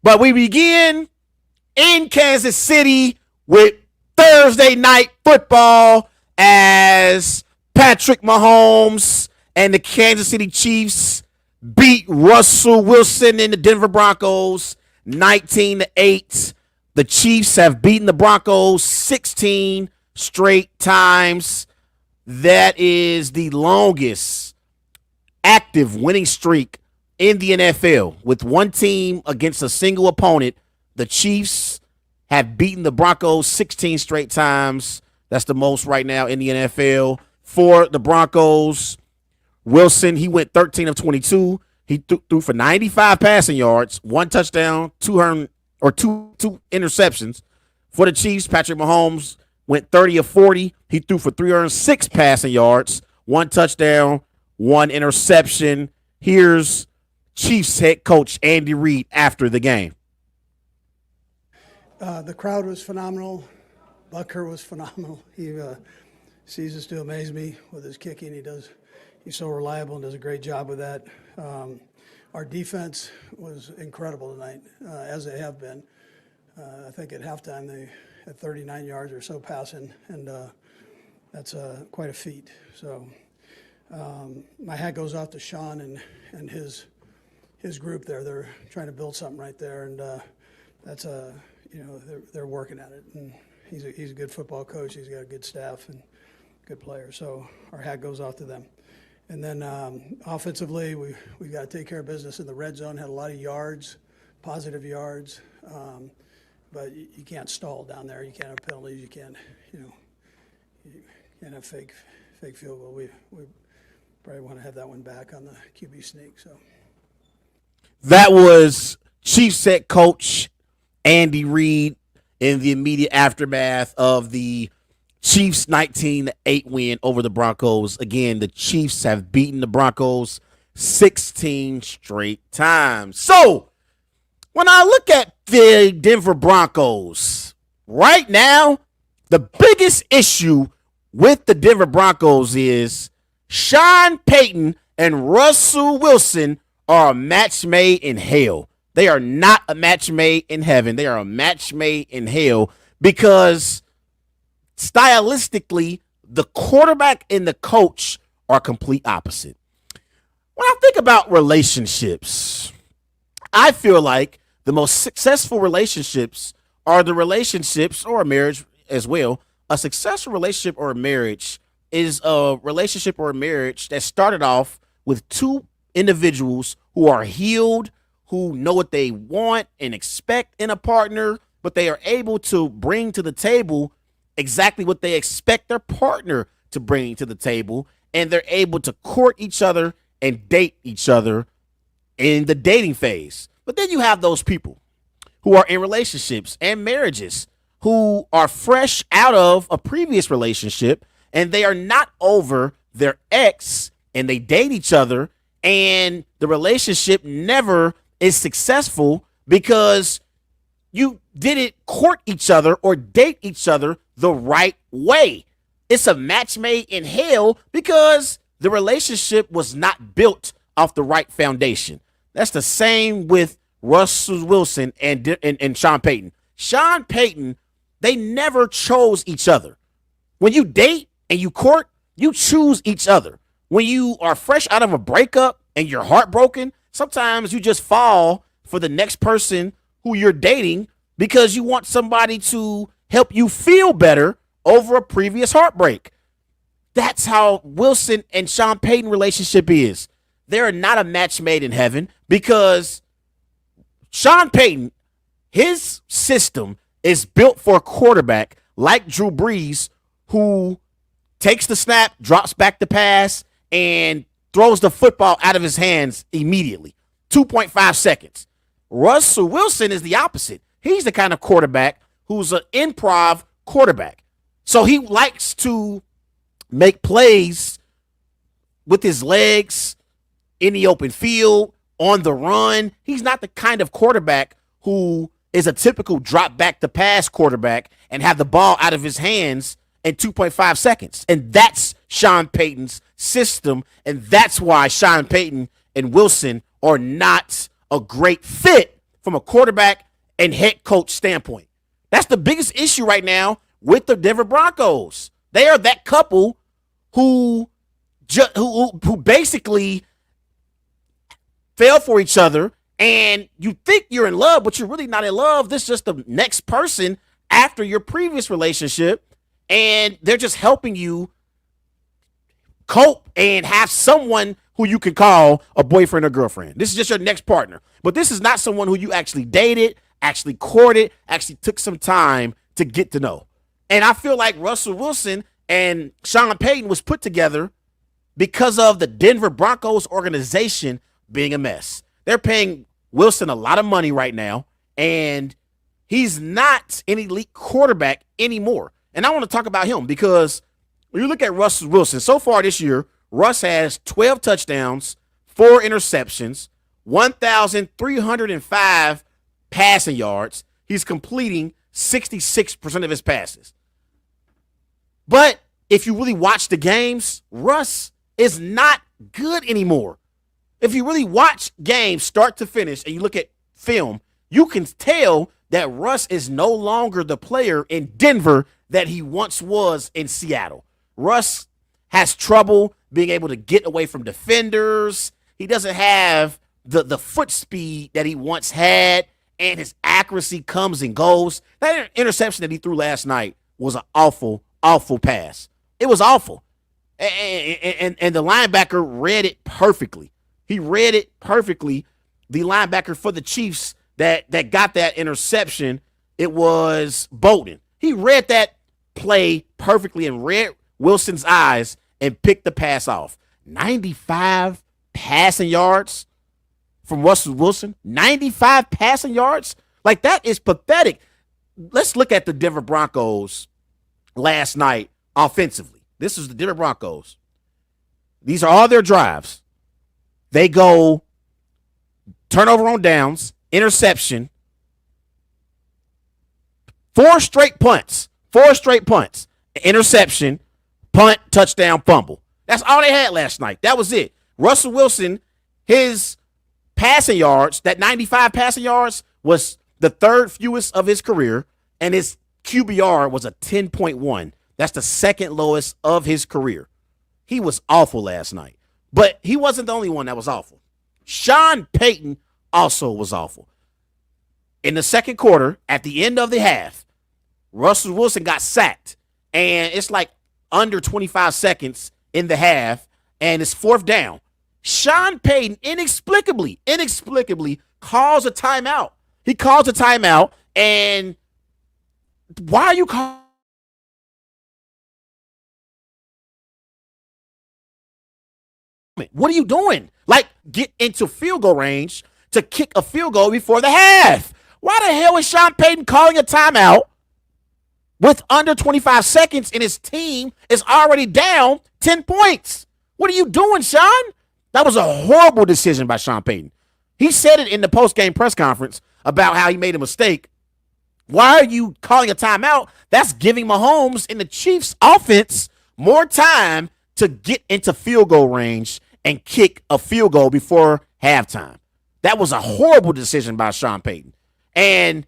But we begin in Kansas City with Thursday night football as Patrick Mahomes and the Kansas City Chiefs beat Russell Wilson and the Denver Broncos 19-8. The Chiefs have beaten the Broncos 16 straight times. That is the longest active winning streak in the NFL. With one team against a single opponent, the Chiefs have beaten the Broncos 16 straight times. That's the most right now in the NFL. For the Broncos, Wilson, he went 13 of 22. He threw for 95 passing yards, one touchdown, two interceptions. For the Chiefs, Patrick Mahomes went 30 of 40. He threw for 306 passing yards, one touchdown, one interception. Here's Chiefs head coach Andy Reid after the game. The crowd was phenomenal. Bucker was phenomenal. He ceases to amaze me with his kicking. He's so reliable and does a great job with that. Our defense was incredible tonight, as they have been. I think at halftime they had 39 yards or so passing, and that's quite a feat. So my hat goes off to Sean and his group there. They're trying to build something right there, and that's they're working at it. And he's a good football coach. He's got a good staff and good players. So our hat goes off to them. And then offensively, we got to take care of business in the red zone. Had a lot of yards, positive yards, but you can't stall down there. You can't have penalties. You can't have fake field goal. We probably want to have that one back on the QB sneak. So that was Chiefs head coach Andy Reid in the immediate aftermath of the Chiefs 19-8 win over the Broncos. Again, the Chiefs have beaten the Broncos 16 straight times. So, when I look at the Denver Broncos, right now, the biggest issue with the Denver Broncos is Sean Payton and Russell Wilson are a match made in hell. They are not a match made in heaven. They are a match made in hell because stylistically, the quarterback and the coach are complete opposite. When I think about relationships, I feel like the most successful relationships are the relationships, or a marriage as well. A successful relationship or a marriage is a relationship or a marriage that started off with two individuals who are healed, who know what they want and expect in a partner, but they are able to bring to the table exactly what they expect their partner to bring to the table, and they're able to court each other and date each other in the dating phase. But then you have those people who are in relationships and marriages who are fresh out of a previous relationship, and they are not over their ex, and they date each other, and the relationship never is successful because you didn't court each other or date each other the right way. It's a match made in hell because the relationship was not built off the right foundation. That's the same with Russell Wilson and Sean Payton. Sean Payton, they never chose each other. When you date and you court, you choose each other. When you are fresh out of a breakup and you're heartbroken, sometimes you just fall for the next person who you're dating because you want somebody to help you feel better over a previous heartbreak. That's how Wilson and Sean Payton relationship is. They're not a match made in heaven because Sean Payton, his system is built for a quarterback like Drew Brees, who takes the snap, drops back the pass, and throws the football out of his hands immediately. 2.5 seconds. Russell Wilson is the opposite. He's the kind of quarterback who's an improv quarterback. So he likes to make plays with his legs in the open field, on the run. He's not the kind of quarterback who is a typical drop back to pass quarterback and have the ball out of his hands in 2.5 seconds. And that's Sean Payton's system. And that's why Sean Payton and Wilson are not a great fit from a quarterback and head coach standpoint. That's the biggest issue right now with the Denver Broncos. They are that couple who basically fell for each other, and you think you're in love, but you're really not in love. This is just the next person after your previous relationship, and they're just helping you cope and have someone who you can call a boyfriend or girlfriend. This is just your next partner. But this is not someone who you actually dated, actually courted, actually took some time to get to know. And I feel like Russell Wilson and Sean Payton was put together because of the Denver Broncos organization being a mess. They're paying Wilson a lot of money right now, and he's not an elite quarterback anymore. And I want to talk about him because when you look at Russell Wilson, so far this year, Russ has 12 touchdowns, 4 interceptions, 1,305 passing yards. He's completing 66% of his passes. But if you really watch the games, Russ is not good anymore. If you really watch games start to finish and you look at film, you can tell that Russ is no longer the player in Denver that he once was in Seattle. Russ has trouble being able to get away from defenders. He doesn't have the foot speed that he once had, and his accuracy comes and goes. That interception that he threw last night was an awful, awful pass. It was awful. And the linebacker read it perfectly. He read it perfectly. The linebacker for the Chiefs that got that interception, it was Bolden. He read that play perfectly and read Wilson's eyes and picked the pass off. 95 passing yards from Russell Wilson. 95 passing yards? Like, that is pathetic. Let's look at the Denver Broncos last night offensively. This is the Denver Broncos. These are all their drives. They go turnover on downs, interception, 4 straight punts, interception, punt, touchdown, fumble. That's all they had last night. That was it. Russell Wilson, his passing yards, that 95 passing yards was the 3rd fewest of his career, and his QBR was a 10.1. That's the 2nd lowest of his career. He was awful last night. But he wasn't the only one that was awful. Sean Payton also was awful. In the 2nd quarter, at the end of the half, Russell Wilson got sacked. And it's like under 25 seconds in the half, and it's 4th down. Sean Payton inexplicably calls a timeout. He calls a timeout, and why are you calling? What are you doing? Like, get into field goal range to kick a field goal before the half. Why the hell is Sean Payton calling a timeout with under 25 seconds and his team is already down 10 points? What are you doing, Sean? That was a horrible decision by Sean Payton. He said it in the post-game press conference about how he made a mistake. Why are you calling a timeout? That's giving Mahomes and the Chiefs offense more time to get into field goal range and kick a field goal before halftime. That was a horrible decision by Sean Payton. And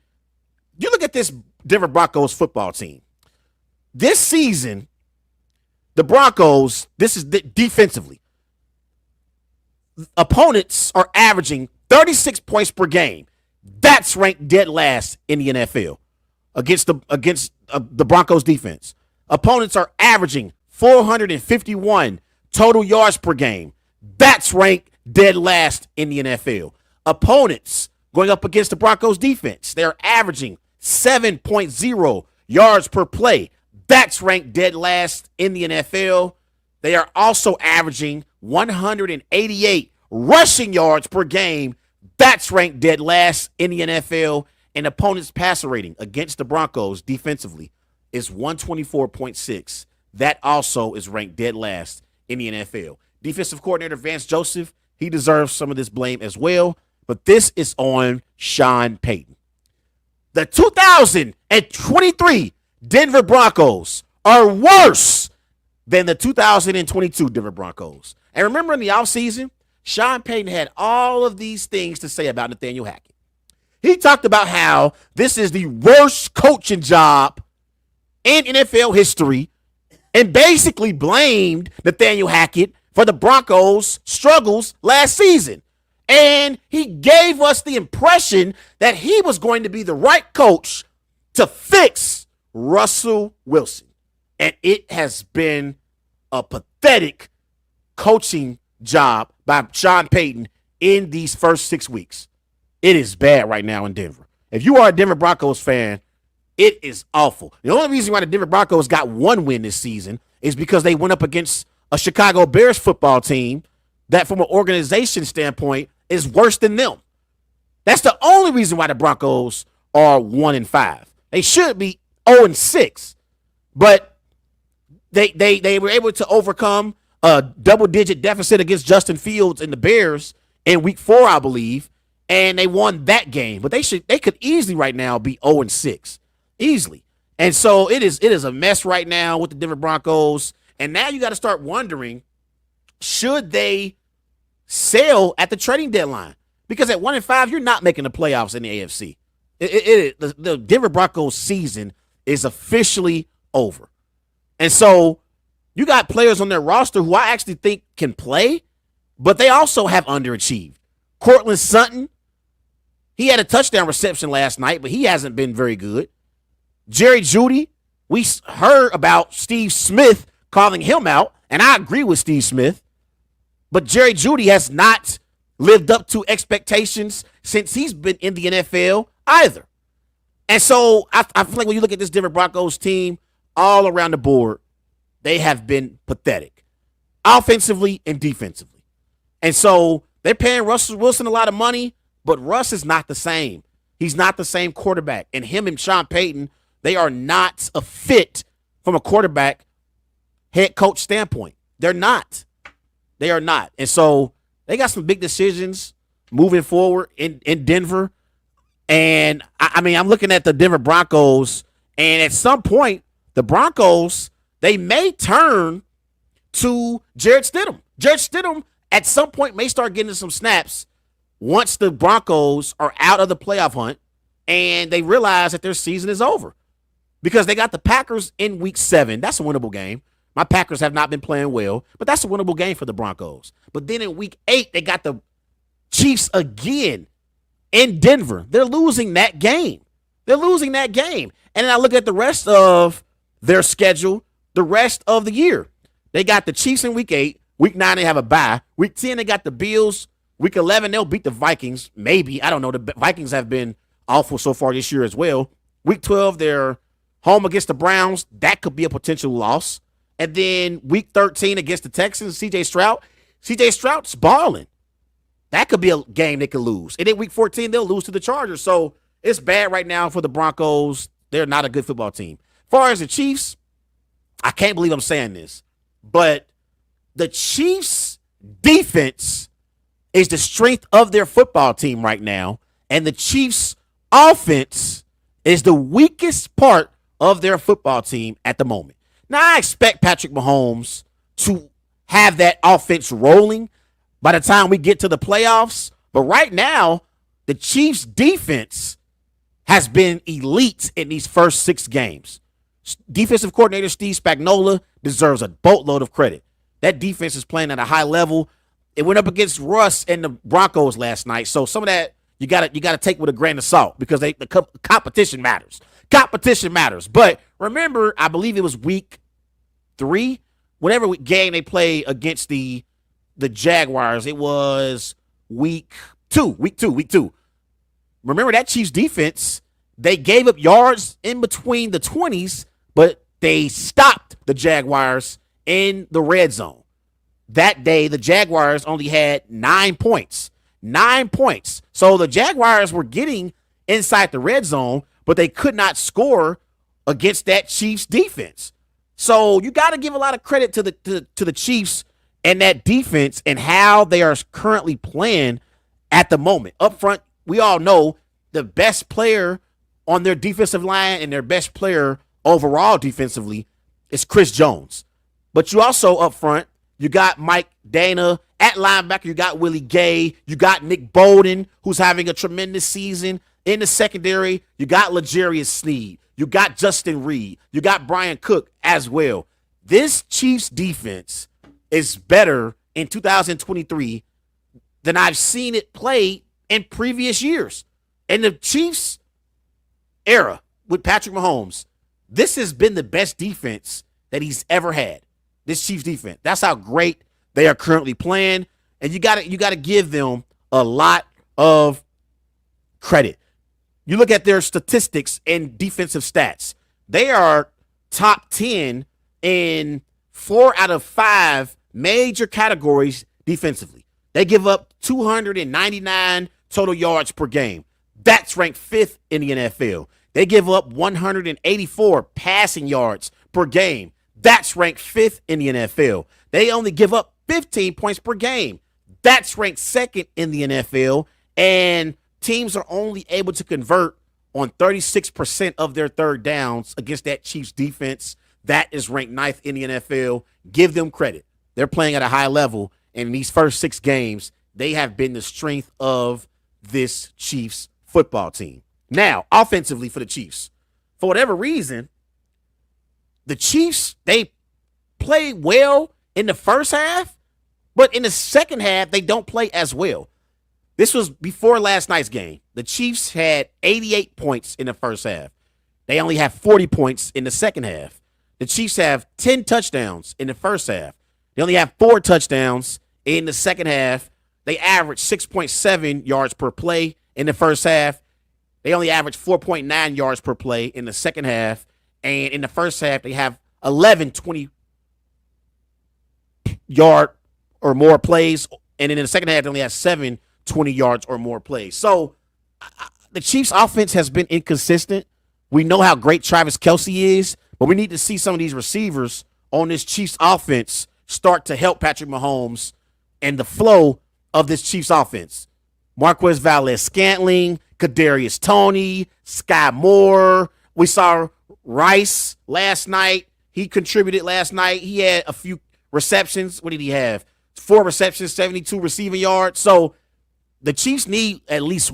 you look at this Denver Broncos football team. This season, the Broncos, this is defensively, opponents are averaging 36 points per game. That's ranked dead last in the NFL against the Broncos defense. Opponents are averaging 451 total yards per game. That's ranked dead last in the NFL. Opponents going up against the Broncos defense, they're averaging 7.0 yards per play. That's ranked dead last in the NFL. They are also averaging 188 rushing yards per game. That's ranked dead last in the NFL. And opponents' passer rating against the Broncos defensively is 124.6. That also is ranked dead last in the NFL. Defensive coordinator Vance Joseph, he deserves some of this blame as well, but this is on Sean Payton. The 2023 Denver Broncos are worse than the 2022 Denver Broncos. And remember in the offseason, Sean Payton had all of these things to say about Nathaniel Hackett. He talked about how this is the worst coaching job in NFL history and basically blamed Nathaniel Hackett for the Broncos' struggles last season. And he gave us the impression that he was going to be the right coach to fix Russell Wilson. And it has been a pathetic coaching job by Sean Payton in these first 6 weeks. It is bad right now in Denver. If you are a Denver Broncos fan, it is awful. The only reason why the Denver Broncos got one win this season is because they went up against a Chicago Bears football team that, from an organization standpoint, is worse than them. That's the only reason why the Broncos are 1-5. They should be 0-6, but they were able to overcome a double-digit deficit against Justin Fields and the Bears in Week 4, I believe, and they won that game. But they could easily right now be 0-6, easily. And so it is a mess right now with the Denver Broncos. And now you got to start wondering, should they sell at the trading deadline? Because at 1-5, you're not making the playoffs in the AFC. The Denver Broncos season is officially over. And so you got players on their roster who I actually think can play, but they also have underachieved. Cortland Sutton, he had a touchdown reception last night, but he hasn't been very good. Jerry Jeudy, we heard about Steve Smith calling him out, and I agree with Steve Smith, but Jerry Jeudy has not lived up to expectations since he's been in the NFL either. And so I feel like when you look at this Denver Broncos team all around the board, they have been pathetic, offensively and defensively. And so they're paying Russell Wilson a lot of money, but Russ is not the same. He's not the same quarterback. And him and Sean Payton, they are not a fit from a quarterback head coach standpoint. They're not. They are not. And so they got some big decisions moving forward in Denver. And, I mean, I'm looking at the Denver Broncos, and at some point, the Broncos, they may turn to Jarrett Stidham. Jarrett Stidham, at some point, may start getting some snaps once the Broncos are out of the playoff hunt and they realize that their season is over. Because they got the Packers in Week 7. That's a winnable game. My Packers have not been playing well, but that's a winnable game for the Broncos. But then in Week 8, they got the Chiefs again in Denver. They're losing that game. They're losing that game. And then I look at the rest of their schedule, the rest of the year. They got the Chiefs in Week 8. Week 9, they have a bye. Week 10, they got the Bills. Week 11, they'll beat the Vikings. Maybe. I don't know. The Vikings have been awful so far this year as well. Week 12, they're home against the Browns. That could be a potential loss. And then Week 13 against the Texans, C.J. Stroud. C.J. Stroud's balling. That could be a game they could lose. And then Week 14, they'll lose to the Chargers. So it's bad right now for the Broncos. They're not a good football team. As far as the Chiefs, I can't believe I'm saying this, but the Chiefs' defense is the strength of their football team right now, and the Chiefs' offense is the weakest part of their football team at the moment. Now, I expect Patrick Mahomes to have that offense rolling by the time we get to the playoffs, but right now, the Chiefs' defense has been elite in these first 6 games. Defensive coordinator Steve Spagnuolo deserves a boatload of credit. That defense is playing at a high level. It went up against Russ and the Broncos last night, so some of that you gotta take with a grain of salt because the competition matters. Competition matters. But remember, I believe it was Week 3, whatever game they played against the Jaguars. It was Week 2. Remember that Chiefs defense? They gave up yards in between the 20s, but they stopped the Jaguars in the red zone. That day, the Jaguars only had 9 points. 9 points. So the Jaguars were getting inside the red zone, but they could not score against that Chiefs defense. So you got to give a lot of credit to the Chiefs and that defense and how they are currently playing at the moment. Up front, we all know the best player on their defensive line and their best player overall defensively is Chris Jones. But you also up front, you got Mike Dana. At linebacker, you got Willie Gay. You got Nick Bolden, who's having a tremendous season. in the secondary, you got L'Jarius Sneed. You got Justin Reed. You got Brian Cook as well. This Chiefs defense is better in 2023 than I've seen it play in previous years. In the Chiefs era with Patrick Mahomes, this has been the best defense that he's ever had. This Chiefs defense. That's how great they are currently playing. And you gotta give them a lot of credit. You look at their statistics and defensive stats. They are top 10 in 4 out of 5 major categories defensively. They give up 299 total yards per game. That's ranked 5th in the NFL. They give up 184 passing yards per game. That's ranked 5th in the NFL. They only give up 15 points per game. That's ranked 2nd in the NFL. And teams are only able to convert on 36% of their third downs against that Chiefs defense. That is ranked 9th in the NFL. Give them credit. They're playing at a high level. And in these first 6 games, they have been the strength of this Chiefs football team. Now, offensively for the Chiefs, for whatever reason, the Chiefs, they play well in the first half, but in the second half, they don't play as well. This was before last night's game. The Chiefs had 88 points in the first half. They only have 40 points in the second half. The Chiefs have 10 touchdowns in the first half. They only have 4 touchdowns in the second half. They average 6.7 yards per play in the first half. They only average 4.9 yards per play in the second half. And in the first half, they have 11 20-yard or more plays. And in the second half, they only have 7 20 yards or more plays. So the Chiefs offense has been inconsistent. We know how great Travis Kelce is, but we need to see some of these receivers on this Chiefs offense start to help Patrick Mahomes and the flow of this Chiefs offense. Marquez Valdes-Scantling, Kadarius Toney, Sky Moore. We saw Rice last night. He contributed last night. He had a few receptions. What did he have? 4 receptions, 72 receiving yards. So the Chiefs need at least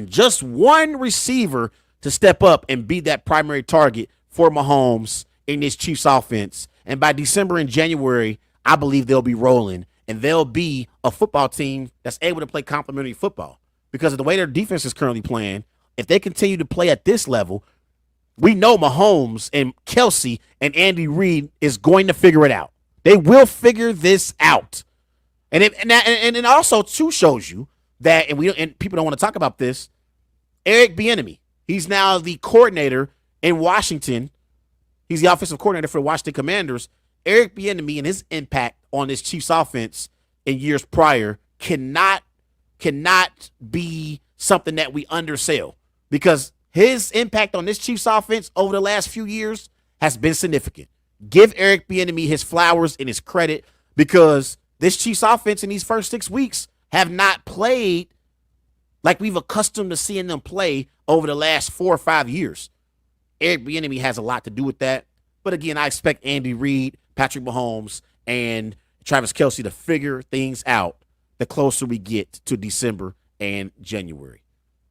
just one receiver to step up and be that primary target for Mahomes in this Chiefs offense. And by December and January, I believe they'll be rolling, and they'll be a football team that's able to play complementary football. Because of the way their defense is currently playing, if they continue to play at this level, we know Mahomes and Kelce and Andy Reid is going to figure it out. They will figure this out. And it also, too, shows you that, and people don't want to talk about this, Eric Bieniemy, he's now the coordinator in Washington. He's the offensive coordinator for the Washington Commanders. Eric Bieniemy and his impact on this Chiefs offense in years prior cannot be something that we undersell, because his impact on this Chiefs offense over the last few years has been significant. Give Eric Bieniemy his flowers and his credit, because this Chiefs offense in these first 6 weeks have not played like we've accustomed to seeing them play over the last 4 or 5 years. Eric Bieniemy has a lot to do with that. But again, I expect Andy Reid, Patrick Mahomes, and Travis Kelce to figure things out the closer we get to December and January.